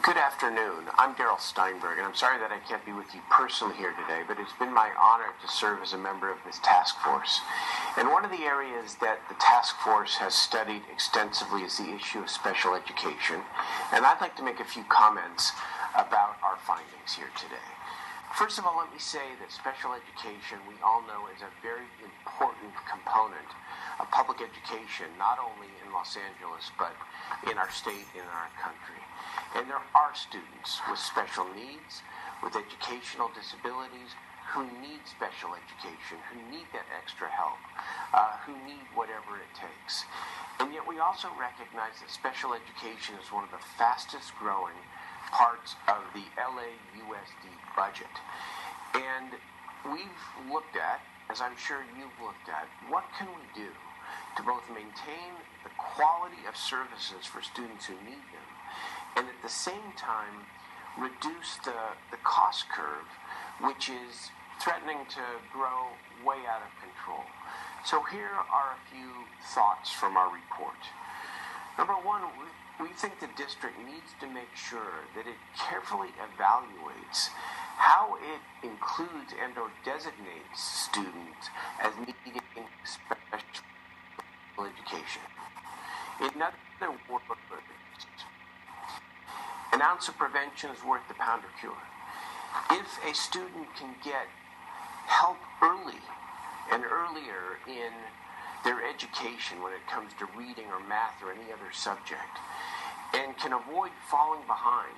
Good afternoon. I'm Darrell Steinberg, and I'm sorry that I can't be with you personally here today, but it's been my honor to serve as a member of this task force. And one of the areas that the task force has studied extensively is the issue of special education. And I'd like to make a few comments about our findings here today. First of all, let me say that special education, we all know, is a very important component of public education, not only in Los Angeles, but in our state and in our country. And there are students with special needs, with educational disabilities, who need special education, who need that extra help, who need whatever it takes. And yet we also recognize that special education is one of the fastest growing parts of the LAUSD budget. And we've looked at, as I'm sure you've looked at, what can we do to both maintain the quality of services for students who need them, and at the same time reduce the cost curve, which is threatening to grow way out of control. So here are a few thoughts from our report. Number one, we think the district needs to make sure that it carefully evaluates how it includes and or designates students as needing special education. In other words, an ounce of prevention is worth the pound of cure. If a student can get help early and earlier in their education when it comes to reading or math or any other subject, and can avoid falling behind,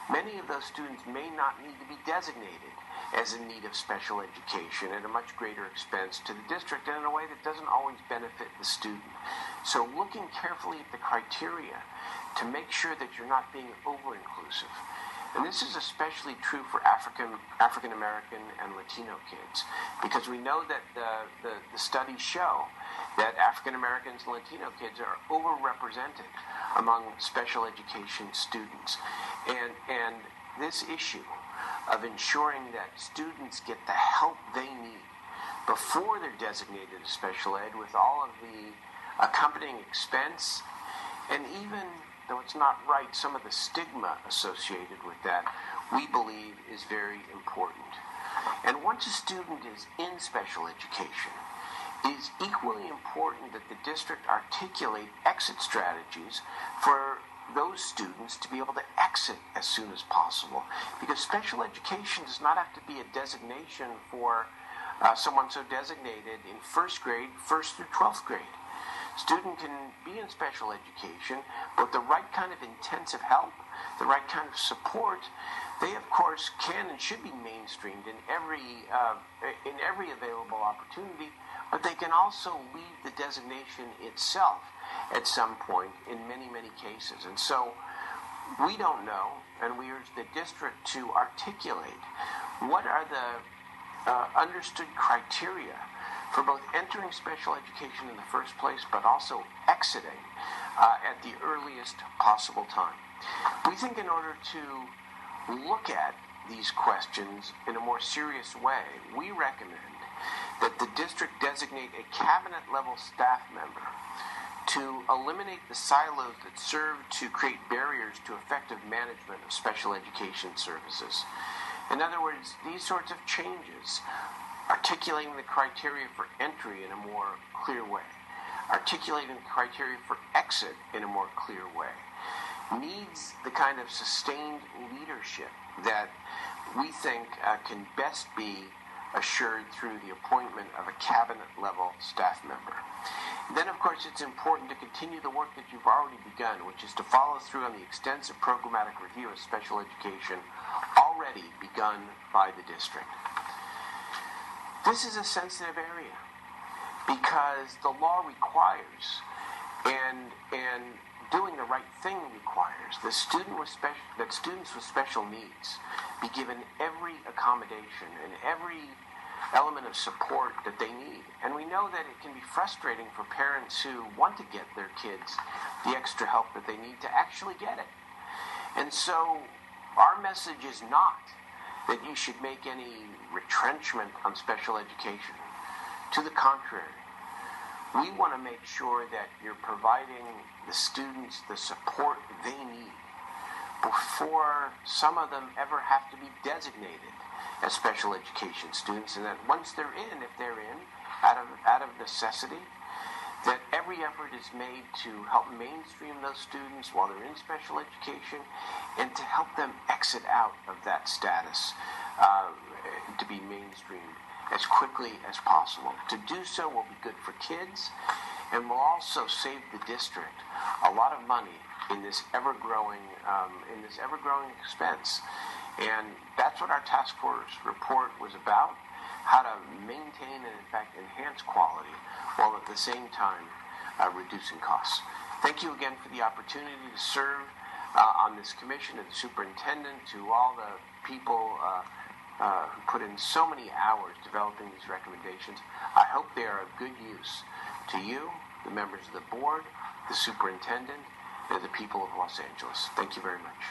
many of those students may not need to be designated as in need of special education at a much greater expense to the district and in a way that doesn't always benefit the student. So looking carefully at the criteria to make sure that you're not being over-inclusive. And this is especially true for African American and Latino kids, because we know that the studies show that African Americans and Latino kids are overrepresented among special education students. And this issue of ensuring that students get the help they need before they're designated as special ed, with all of the accompanying expense, and even though it's not right, some of the stigma associated with that, we believe is very important. And once a student is in special education, it is equally important that the district articulate exit strategies for those students to be able to exit as soon as possible, because special education does not have to be a designation for someone so designated in first grade, 1st through 12th grade. Student can be in special education, but the right kind of intensive help, the right kind of support, they of course can and should be mainstreamed in every available opportunity, but they can also leave the designation itself at some point in many, many cases. And so we don't know, and we urge the district to articulate what are the understood criteria for both entering special education in the first place, but also exiting at the earliest possible time. We think in order to look at these questions in a more serious way, we recommend that the district designate a cabinet-level staff member to eliminate the silos that serve to create barriers to effective management of special education services. In other words, these sorts of changes, articulating the criteria for entry in a more clear way, articulating the criteria for exit in a more clear way, needs the kind of sustained leadership that we think can best be assured through the appointment of a cabinet-level staff member. Then, of course, it's important to continue the work that you've already begun, which is to follow through on the extensive programmatic review of special education already begun by the district. This is a sensitive area because the law requires, and doing the right thing requires, that students with special needs be given every accommodation and every element of support that they need. And we know that it can be frustrating for parents who want to get their kids the extra help that they need to actually get it. And so our message is not that you should make any retrenchment on special education. To the contrary, we want to make sure that you're providing the students the support they need before some of them ever have to be designated as special education students, and that once they're in, if they're in, out of necessity, that every effort is made to help mainstream those students while they're in special education and to help them exit out of that status to be mainstreamed as quickly as possible. To do so will be good for kids and will also save the district a lot of money in this ever-growing expense. And that's what our task force report was about, how to maintain and in fact enhance quality while at the same time reducing costs. Thank you again for the opportunity to serve on this commission, to the superintendent, to all the people who put in so many hours developing these recommendations. I hope they are of good use to you, the members of the board, the superintendent, and the people of Los Angeles. Thank you very much.